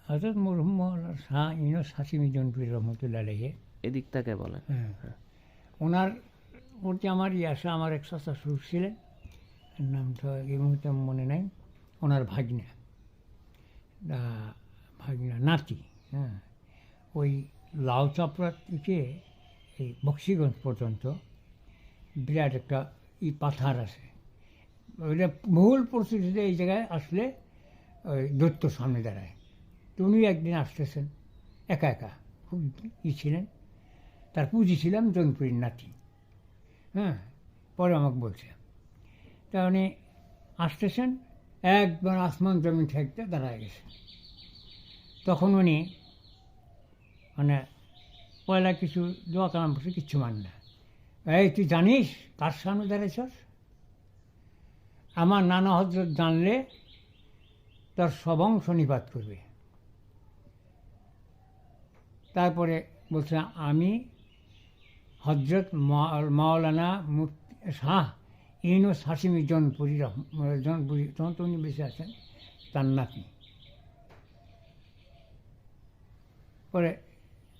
হযরত মরহুম মাওলানা শাহ ইউনূস হাশিমি জৌনপুরী রহমতুল্লাহ আলাইহি, এদিক থেকে বলেন। হ্যাঁ, ওনার প্রতি আমার আসে, আমার এক চাচা শ্বশুর ছিলেন, নামটা এই মুহূর্তে আমার মনে নাই, ওনার ভাগনা, ভাগনা নাতি, হ্যাঁ, ওই লাউ চাপড়া থেকে এই বক্সিগঞ্জ পর্যন্ত বিরাট একটা পাথার আছে, ওইটা বহুল পরিচিত। এই জায়গায় আসলে ওই দৈত্য সামনে দাঁড়ায়। তো উনি একদিন আসতেছেন একা একা, খুব ছিলেন, তার পুঁজি ছিলাম জৌনপুরীর নাতি, হ্যাঁ, পরে আমাকে বলছে। তা উনি আসতেছেন, একবার আসমান জমিন ঠেকতে দাঁড়ায় গেছে। তখন উনি মানে পয়লা কিছু দোয়া কালাম করছে, কিচ্ছু মান না। এই তুই জানিস কার সামনে দাঁড়াইছস? আমার নানা হযরত জানলে তার সবংশ নিপাত করবে। তারপরে বলছে, আমি হযরত মাওলানা শাহ ইউনূস হাশিমি জৌনপুরী জৌনপুরী, তখন তো উনি বেঁচে আছেন, তার নাতনি। পরে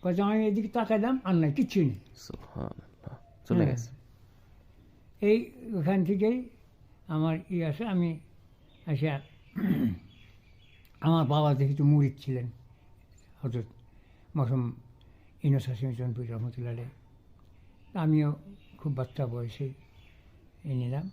কয়েছে আমি এদিকে তাকাইলাম, আর নাই, কিচ্ছুই নেই। সুবহানাল্লাহ, চলে হ্যাঁ। গেছে। এই ওখান থেকেই আমার আসে, আমি এসে আমার বাবা যেহেতু মুরিদ ছিলেন হযরত মরহুম ইউনূস হাশিমি জৌনপুরী রহমতুল্লাহ আলাইহি, আমিও খুব বাচ্চা বয়সেই নিলাম।